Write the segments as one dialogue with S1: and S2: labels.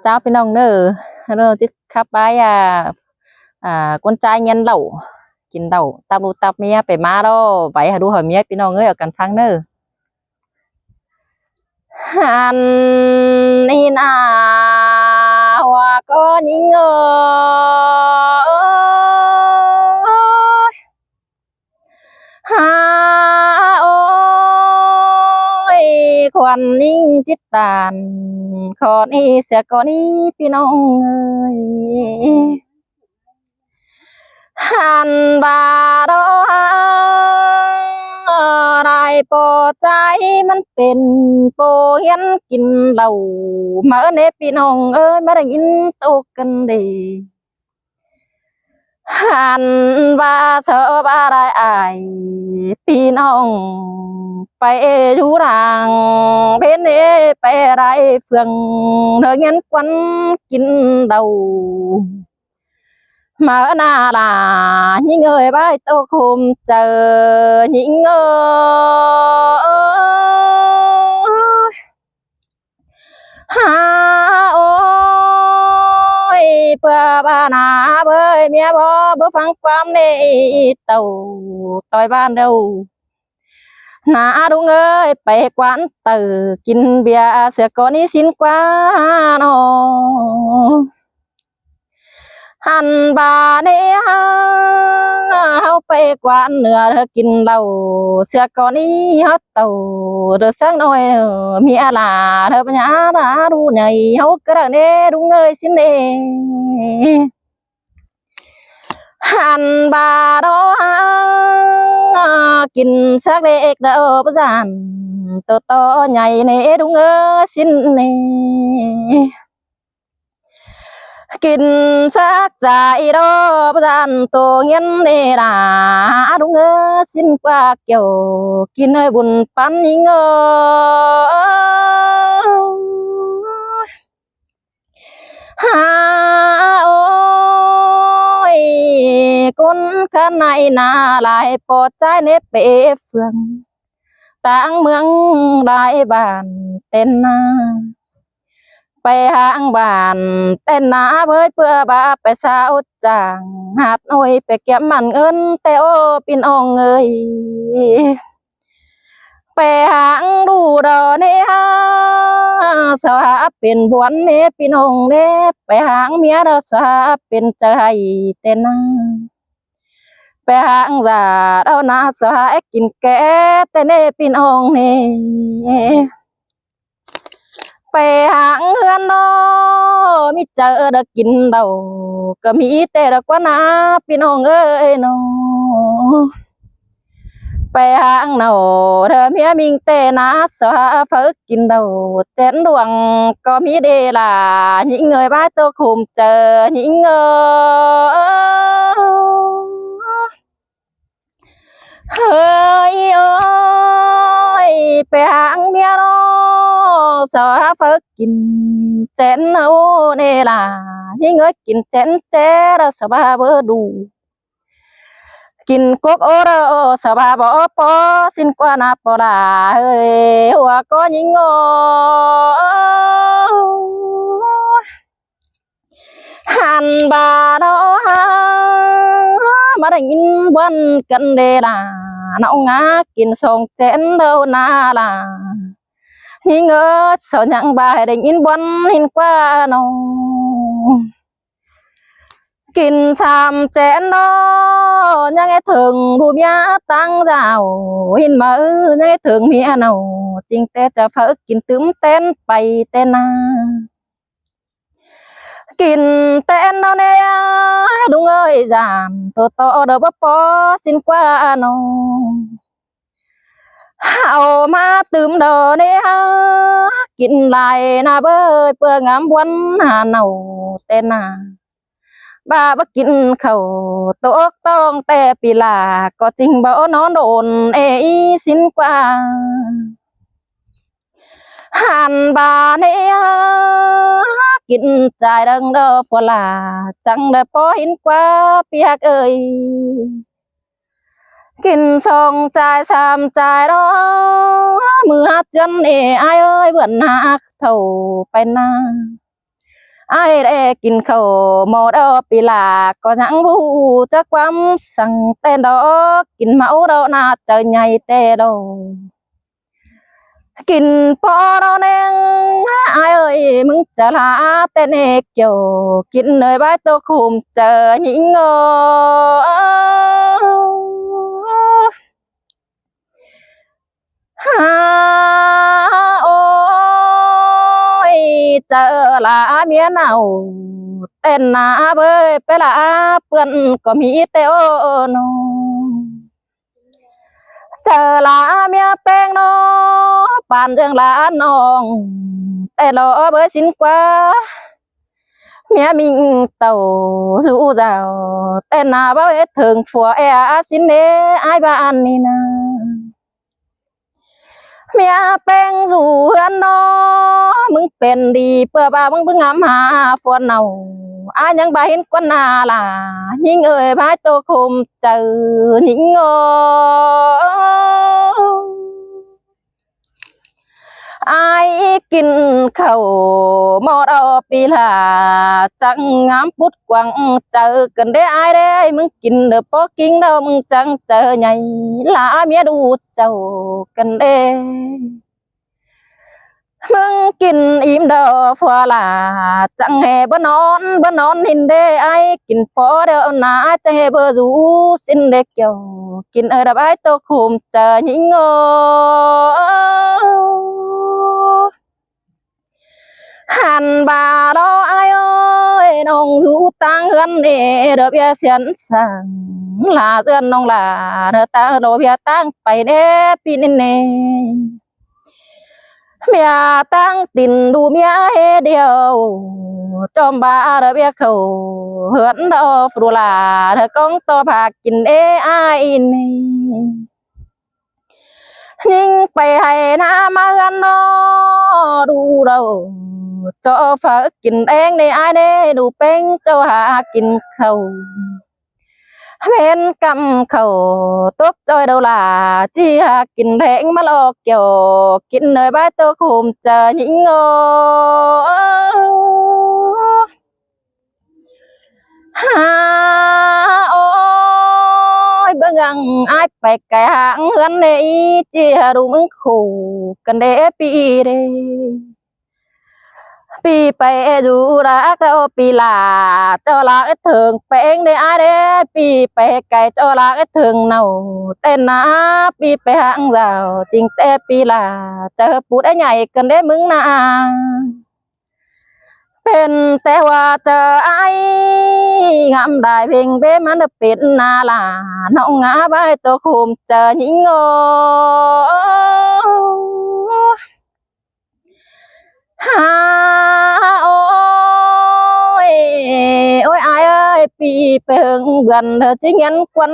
S1: cháu bên ông nữa rồi chứ khắp bái con trai nhân lẩuกินเหล้าตับรูตับเมียไปมาดอไปหาดูหาเมียพี่น้องเอ้ยเอากันฟังเด้ออันนี้นาว่าก็ยิงฮาโอ้ยควันนิ่งจิตตานขอนี้เสียก่อนนี้พี่น้องเอ้ยหันบาดได้ปอใจมันเป็นโปเฮียนกินเหล้ามาเนพี่น้องเอ้ยมาได้ยินโตกันดีหันบาเสบาได้อายพี่น้องไปอยู่รางเพนเอไปไรเฟืองเธอเงี้ยควันกินเหล้าmở na là những người bay tô khum chờ những người ha ôi bữa ba na bơi mía bó bữa phăng quam đi tàu tỏi ban đâu na đúng ơiไปquán từ kinh bia sẽ có ní xin quá nóหันบาเนียเฮาไปกว่าเนื้อเธอกินเหล้าเสือก่อนนี้ฮอตเต่าเดือดสักหน่อยมีอะไรเธอปัญญาดาดูใหญ่เฮากระเนดูเงยสิเนหันบาดกินสักเด็กเด้อประจานโตโตใหญ่เนดูเงยสินเนกินสักใจรอประจานตัวเงี้ยเนราดุงเอสินกว่าเกี่ยวกินให้บุญปันยิงฮาโอ้ยคนข้างในนาลายปอดใจเนเปเฟืองต่างเมืองได้บ้านเต้นนาไปหางบ้านเต้นนาเพื่อบาไปสาวจางหาดน้อยไปเก็บมันเงินแต่โอปินอ่องเอ้ยไปหางดูดอเนี่ยสาวเป็นบวนเนี่ยพี่น้องเนี่ยไปหางเมียดอสาวเป็นใจเต้นนาไปหางจ่าเราหน้าสาวกินแก่แต่เนี่ยพี่น้องเนี่ยไปหางเฮือนโนมีเจอได้กินเดาก็มีแต่ละกว่านาพี่น้องเอ้ยโนไปหางเนาเธอเมียมิงเตนาสวาฝึกกินเดาเจนดวงก็มีเดล่ะยิ่งเงยบ้าตัวคุมเจอยิ่งเงยเฮ้ยโอ้ยไปหางเมียโนสาวฝึกกินเจนเอาเนี่ยล่ะยิ่งเงยกินเจนเจเราสบายเบอดูกินกุ๊กโอเราสบายบ่พอสิ้นกว่านาปลาเฮ้ยหัวก็ยิ่งโง่หันบาดมาได้ยินวันกันเดล่ะน้องงากินส่งเจนเดานาล่ะยิ่งเงอสาวยังบายได้ยินวันหินกว่าน้องกินสามเจนโนยังไงถึงดูเมียตั้งเจ้าหินมือยังไงถึงเมียเนาจริงแต่จะเพิ่กินตื้มเต้นไปเต้นนากินเต้นเนาเนี่ยดุงเอ้ยจามโตโตเดบปอสินกว่าโนเอามาตื้มเดเนี่ยกินลายนาเบยเปื่องามวันหาเนาเต้นนาบ้าบ่กินข้าวตกต้องแต่ปีลาก็จริงบ่นอนโดนเอสินกว่าหันบาเนี่ยกินใจดังเด้อฝลาจังได้พอเห็นกว่าเปียกเอ้ย กินสองใจสามใจđóมือหัดchân ai ơi vườnหักเท่าไปนาai đểกินข้าวหมอดอปีลาก็ยังบูจักความสั่งแต่ดอกกินเมาดอน่าเจอใหญ่แต่ดอกกินพอดอเนงไอ้เอ้ยมึงจะลาแต่เนกเกี่ยวกินเลยใบตัวคุมเจอหญิงงฮ่าโอ้ยเจอละเมียเน่าเต้นหนาเบยไปละเพื่อนก็มีแต่โอ้นเจอละเมียแป้งน้อปานเรื่องละน้องแต่รอเบยสินกว่าเมียมิงเต่าสู้เจ้าแต่หนาเบยถึงผัวแอสินเดไอ้บ้านนี่นะเมียแป้งสู่เฮือนน้อมึงเป็นดีเพื่อบ่ามึงเพิ่งงามหาฝนเอายังบ่เห็นกวนนาล่ะยิงเอ่ยพายโตคุมเจอหญิงงไอ้กินข้าวมอดอปีลาจังงามพุดกวังเจอกันได้ไอ้ได้มึงกินเด้อพอกินเด้อมึงจังเจอใหญ่ลาเมียดูเจ้ากันเด้มึงกินอิ่มเด้อฟัวลาจังแห่บ่นอนหินเด้ไอ้กินพอเด้อนาจังแห่บ่รู้สิ้นเด็กเกี่ยวกินดับไอ้โตคุมเจอหญิงงหันบาดอไอ้เอ้ยน้องอยู่ตังเฮือนเด้เด้อเบียเสียนสั่งลาเอื้อนน้องลาเด้อตาโดเบียตั้งไปเด้พี่นินเน่เมียตั้งตินดูเมียเฮเดียวจอมบาเด้อเบียเขาเฮือนดอฟรูลาเด้อกองต่อผักกินเอ้ายนี่ยิงไปให้น้ามาเฮือนนอดูเราcho phởกินเองในไอ้เด้ดูเป็นเจ้าหากินเขาเป็นกำเขาตกจอยเดาลาจีหากินแพงมาลอกเกี่ยวกินเนยใบตัวคุมเจอหญิงงฮ่าโอ้ยเบิ่งไอ้ไปไก่หางเฮือนในจีหาดูมึงขู่กันเด้ปีเด้ปีไปดูรักเราปีลาเจ้ารักถึงเป้งในอาเดปีไปไก่เจ้ารักถึงเนาเต้นนะปีไปหางเจ้าจริงแต่ปีลาเจอปูดไอ้ใหญ่กันได้มึงนะเป็นแต่ว่าเจอไอ้งามได้เพ่งเบ้มันเป็นนาลาน้องงาใบตัวคุมเจอหญิงงฮ่าโอ้ยโอ้ยai ơi pi phượng gần chỉ nhắn quân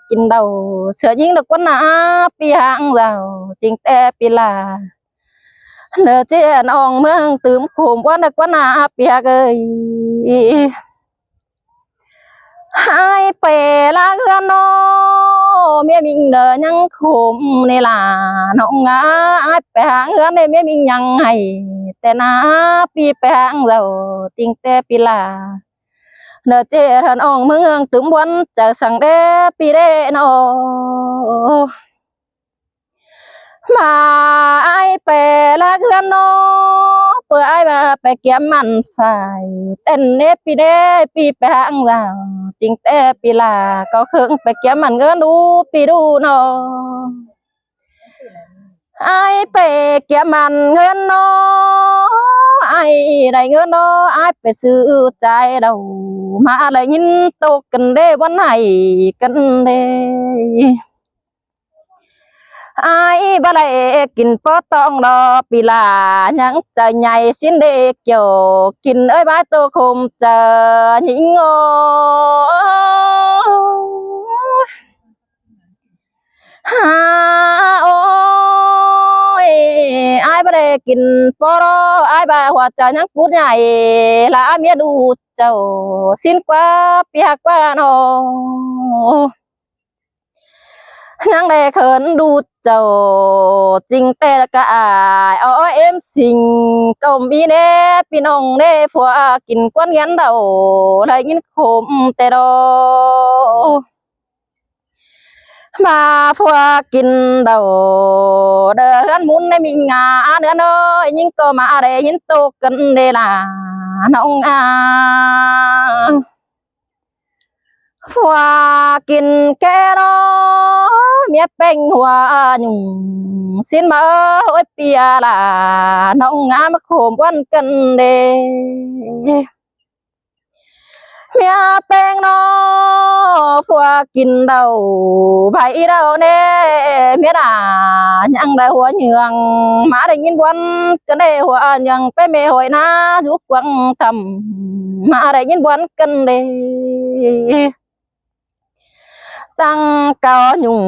S1: kinh đầu sợ những được quân pi hạng giàu chính tè pi là nợ chia nong mương tưm khum quân được quân pi hạng ơi hai pè lá gan nó mẹ mình đờ nhang khum này là nó ngã ai pè hạng gan này mẹ mình nhang hayแต่นาปีแปงเราติงแต่ปีลาเนเจรันองเมืองตึมวันจะสั่งเดปีเดโนมาไอเปละเกือนโนเปื่อไอมาไปเกี่ยมมันไฟเต้นเนปีเดปีแปงเราจริงแต่ปีลาก็เครื่องไปเกี่ยมมันเงินดูปีดูโนไอไปเกี่ยมมันเงินโนไอ้ได้เงินเนาะไอ้ไปซื้อใจเรามาเลยยินตกกันเด้วันไหนกันเด้ไอ้บ่ได้กินปอตองดอปีลายังใจใหญ่สิ้นเดเกี่ยวกินเอ้ยบ้าตัวคมเจอหญิงโง่ฮ่าโอ้ยไอ้บ่ได้กินปอรอไอ้บ่าหัวใจยังพูดใหญ่ละเมียดูเจ้าสิ้นกว่าเปียกกว่าน้อ ยังได้เขินดูเจ้าจริงแต่ก็อายเอาเอ็มสิงก็มีเน่พี่น้องเน่ผัวกินกวนเงินเดาได้ยินขมแต่ดอมาผัวกินเดาเดินมุนในมีงาเนื้อน้อยยิ่งก็มาได้ยินโตกันเดล่ะน้องผัวกินแกรอเมียเป็นหัวหนุ่มสิ้นมาโอ้ยเปียล่ะน้องมาโขมวันกันเดเมียเป็นนอผัวกินเดาไผ่เดาเน่เมียด่ายังได้หัวเหยืองมาได้ยินวันกันได้หัวยังไปเมหอยนาทุกวังทำมาได้ยินวันกันเดตั้งเก่าหยุ่ง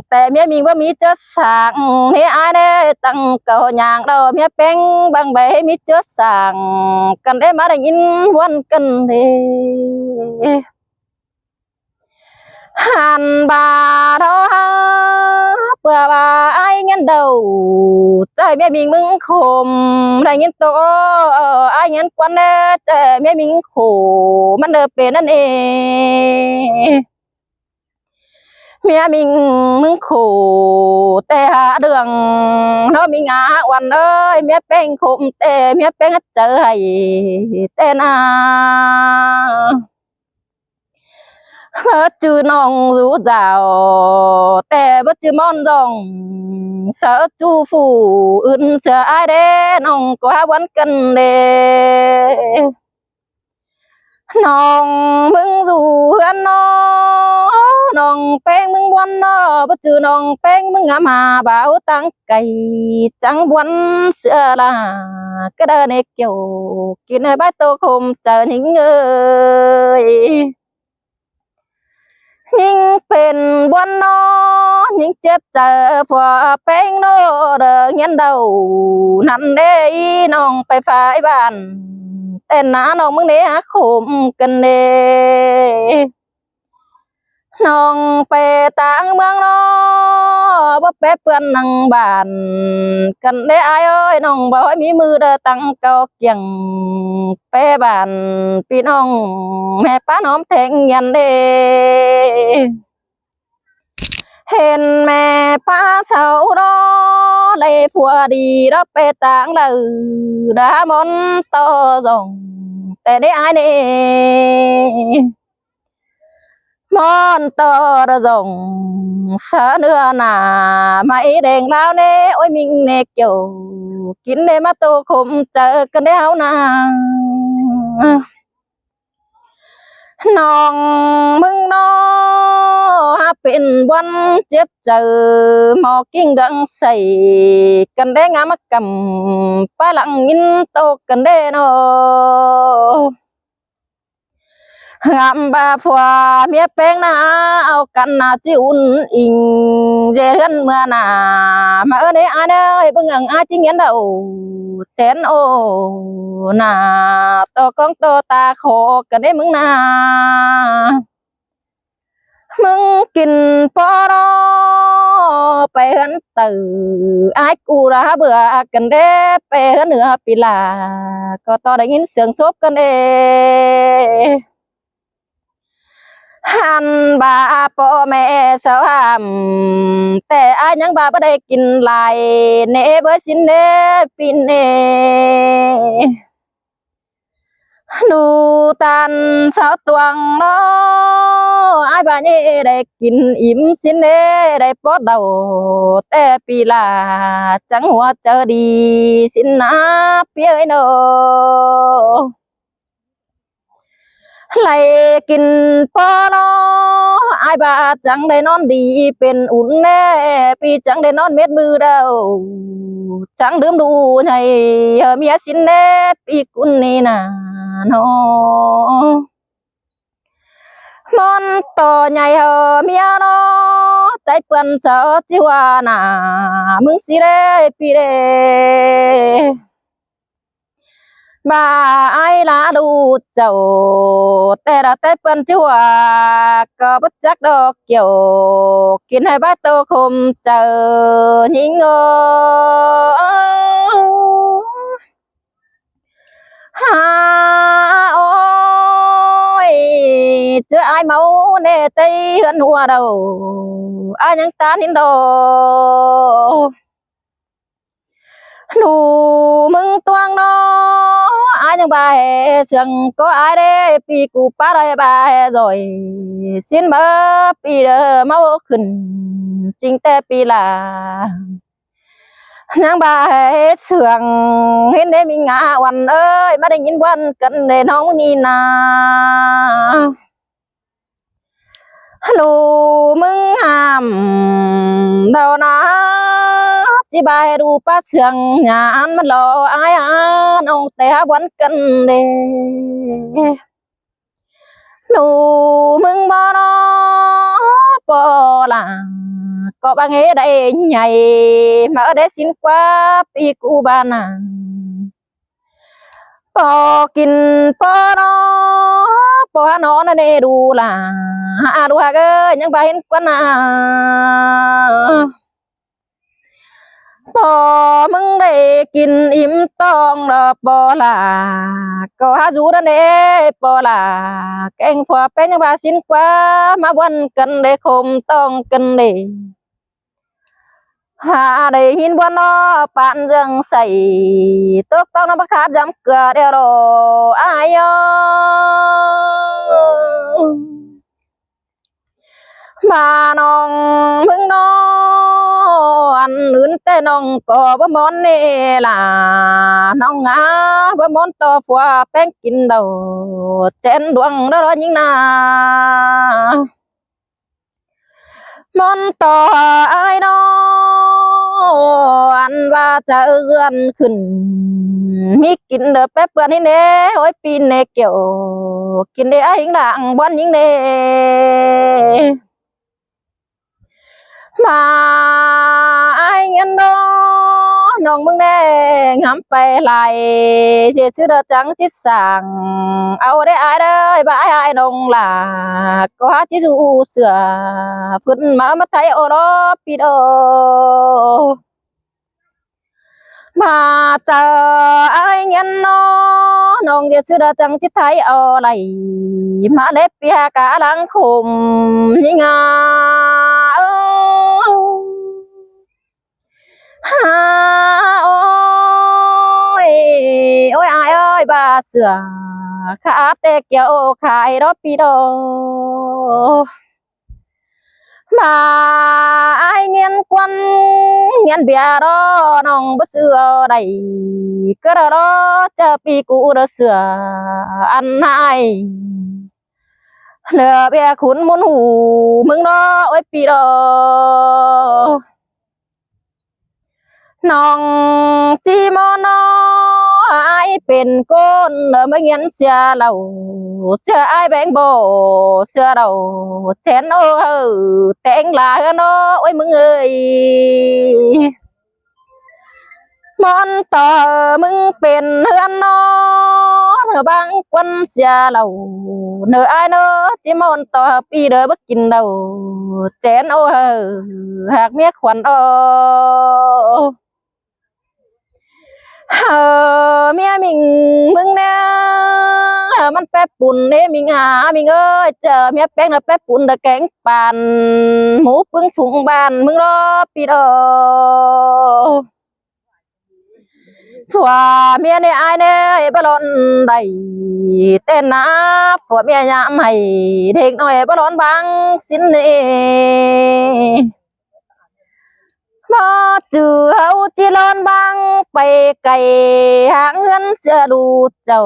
S1: แต่เมียมีว่ามีเจ้าสั่งให้อายได้ตั้งเก่าอย่างเราเมียเป็นบางใบมีเจ้าสั่งกันได้มาได้ยินวันกันเดหันบาดอเพื่อว่าไอ้เงินเดาใจเมียมีมึงคมได้ยินโตไอ้เงินควันเด้ใจเมียมีโขมันเด้อเป็นนั่นเองเมียมิงมึงขู่แต่หาเรื่องเรามีงาวันเอ้ยเมียเป็นคุมแต่เมียเป็นเจอให้แต่นาจื้อน้องรู้เจ้าแต่บ่จื้อมอนดองเสือจูฟูอื่นเสืออายเด้น้องก็หาวันกันเด้น้องมึงสู่เฮือนน้องน้องแป้งมึงบวนน้อบ่จือน้องแป้งมึงมาบ่าวตั้งไก่จังบวนเสือลาก็เดินในเกี่ยวกินให้ใบโตคมเจอหญิงเอ้ยยิ่งเป็นบวนน้อยิ่งเจ็บเจอผัวแป้งโนเด้อเงี้ยเดานั่นเด้น้องไปฝ่ายบ้านแต่น้าน้องมึงเนี่ยขมกันเด้น้องไปต่างเมืองน้อบ่ไปเปื้อนนังบ้านกันได้อายเอ้ยน้องบ่ให้มีมือเด้อตั้งเก่าเกี่ยงไปบ้านพี่น้องแม่ป้าน้อมแทงยันเด้เห็นแม่ป้าเสารอเลยผัวดีรับไปต่างเลยดามนต่อรองแต่ได้อายนี่มอนต่อระจงสะเนื้อหนาไม่แดงแล้วเน่โอ้ยมิงเนกเกี่ยวกินได้มาโตคมเจอกันแล้วนาน้องมึงน้อเป็นวันเจ็บเจอหมอกิ้งดังใส่กันได้งามกำป้าหลังยินโตกันได้นองามบาผัวเมียแป้งนาเอากันนาจิอุ่นอิงเจริญเมื่อนามาเอ้ยอันเอ้ยเบิ่งอาจิงเงี้ยเดาเซนโอนาโตกองโตตาโคกันได้มึงนามึงกินปอรอไปเหินตื่อายกูระเบื่อกันเด้ไปเหินเหนือปีลาก็ต่อได้ยินเสียงซบกันเด้หันบาพ่อแม่สามแต่อายยังบาบ่ได้กินลายเนเบอร์สินเนปินเนหนูตันสาวตวงน้ออายบานี่ได้กินอิ่มสินเนได้ปอดเดาแต่ปีลาจังหัวเจอดีสินนาเปียโนไหลกินปอลออายบาจังได้นอนดีเป็นอุ่นแน่ปีจังได้นอนเม็ดมือเดาจังดื่มดูให้เมียสินแน่ปีกุนนี่น่ะน้องมอนต่อใหญ่เมียน้อใจเปื่อนเจ้าจิวาน่ะมึงสิเด้ปีเด้ bà ai lá đu chầu tê đã tê phân chúa có bất chắc đó kiểu kiến hai bát tô khum chờ nhinh ngô ha ôi chưa ai máu nè tây hơn hùa đầu ai nhang tan đến đâu nụ mừng toang nó ai chẳng bà hè sương có ai đấy pi cụ pa đây bà hè rồi xin mơ pi đờ máu khẩn chính tê pi là nhang bà hè sương hết đấy mình ngã hoàn ơi mà định nhìn quan cần để nó nhìn à nụ mừng hàm đâu na chỉ bài đủ pa sương nhà ăn mất lo ai ăn ông té quán cân đề nụ mừng bò nó bò là có ba nghe đây nhảy mà ở đây xin qua pi cu ba nà bò kín bò nó nè đủ là đủ ha ơi những bài quán à bò mừng để kín im tong đó bò là có há rú đó nè bò là canh phò bé những bà xin qua mà quan cần để khom tong cần để hà để hin quan nó bạn dừng xảy tốt tao nó bắt khát dám cửa đeo đồ ai ơi mà nong mừng nó ăn lươn tê nong có bữa món nè là nong ngã bữa món to phua bánh kín đầu chén đuông đó đó những na món to ai đó ăn và chợ dườn khẩn mi kín đợt bếp bữa nè ôi pin nè kiểu kín để anh đặng bón những nè mà ai nhân đó nong mừng nè ngắmไปlại dễ chứ đợt trắng tít sàng ao đấy ai đấy bà ai nong là có hát chứ du sửa phun mà mất thấy ô đó pi đâu mà chờ ai nhân nó nong dễ chứ đợt trắng tít thấy ô này mà đẹp bia cả lăng khum như ngà ôi ôi ai ơi bà sửa khá tê kiểu khai đó pi đồ mà ai nghiên quân nghiên bia đó nong bớt sửa đầy cứ đó chờ pi cụ đó sửa ăn hai nửa bia khún muốn hủ mừng đó ôi pi đồน้องจีมอนอไอเป็นคนไม่เงี้ยเสียเราเชื่อไอแบงโบเชื่อเราเชนโอแต่งลาเนาะโอ้ยมึงเอ้ยมอนต่อมึงเป็นเฮือนนอเธอบางคนเสียเราเนอไอเนาะจีมอนต่อปีเด้อบักกินเราเชนโอหากเมียขวัญโอmẹ mình mừng nèมันแป๊บปุ่นเด้มิงหามิงเอ้ยเจอแม่แป้งนะแป๊บปุ่นตะแกงปานหมูปึ้งฝุ่งบานมึงรอปีดอผัวเมียในอายเนี่ยบอลอนได้เต้นนะผัวเมียยามให้เด็กน้อยบอลอนบางสินนี่มาจือเฮาจีรอนบางไปไกลหางเงินเสือดูเจ้า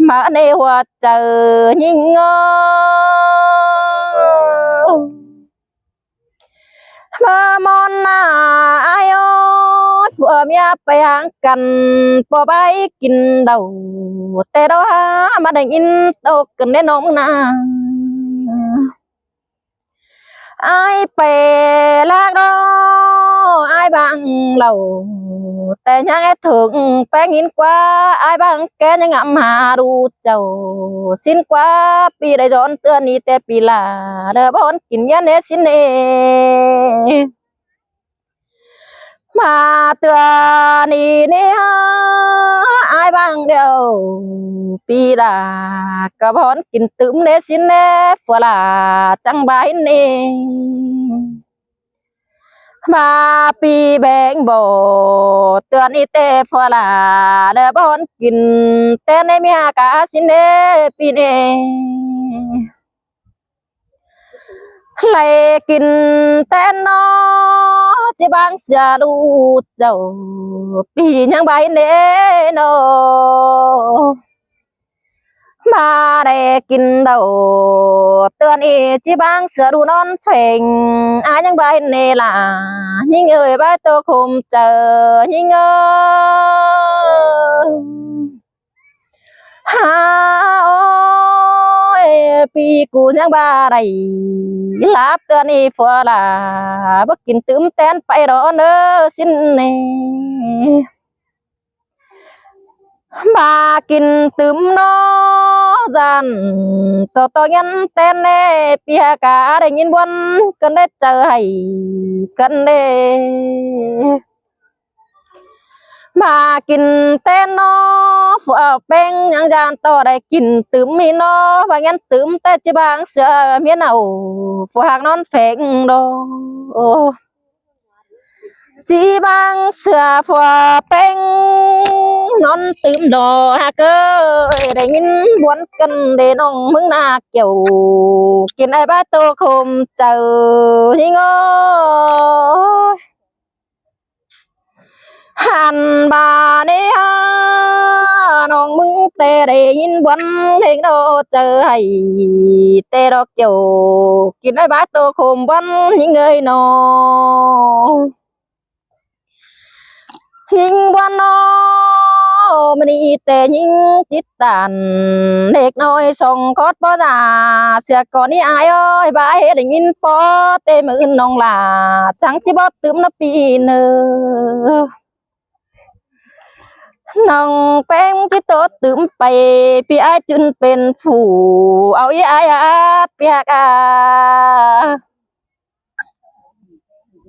S1: มาในหัวเจอยิ่งงอมามอนหน้าอายผัวเมียไปหางกันพอไปกินเดาแต่เราหามาได้ยินตกกันได้น้องนาai bè lạc đó ai bằng lầu แต่ยังไอ้ถึงแป้งหินกว่าไอ้บางแกยังงำหาดูเจ้าสิ้นกว่าปีได้ย้อนเตือนนี้แต่ปีลาเด้อบอนกินยาเนสินเนมาเตือนนี้เนี่ยไอ้บางเดียวปีลากระบอนกินตึมเนสินเนฟัวลาจังบายเนมาปีแบงโบเตือนอีเตฟัวลาเดบอนกินแต่ในเมียกาสินเนปีเนไล่กินแต่นอจะบางเสียดูเจ้าปียังใบเนโนมาได้กินเดาเตือนอีจีบางเสือดูนอนเฟ่งอายังใบเนล่ะยิ่งเอ่ยใบตัวคุมเจอยิ่งเอ่ยฮาโอ้ยปีกูยังบ้าไรลาบเตือนอีฟัวลาบ่กินตื้มแตนไปรอเนอสินเนมากินตึมนอจันต่อยันเต้นเน่เปียกาได้ยินวันกันได้เจอให้กันเด้มากินเต้นนอฝัวเป็งยังจานต่อได้กินตึมมีนอบางยันตึมแต่จีบางเสือเมียนเอาฝัวหากนอนเฟงโดจีบางเสือฝัวเป็งนอนตื่มดอฮะเกยได้ยินบวนกันเดน้องมึงนาเกี่ยวกินไอ้บ้าโตคมเจอหิงหันบาเนี่ยน้องมึงเตได้ยินบวนเพลงโดเจอให้เตดอกเกี่ยวกินไอ้บ้าโตคมบวนหิงเงยนอหิงบวนนอมันนี่แต่ยิงจิตตันเด็กน้อยส่งคอดป้อจ่าเสียก่อนนี่อายอ้อยบายได้ยินป้อเตมือน้องลาจังจิบอตึมนับปีเนอน้องแป้งจิตโตตึมไปพี่อายจุนเป็นผู้เอาอีอายอาเปียกา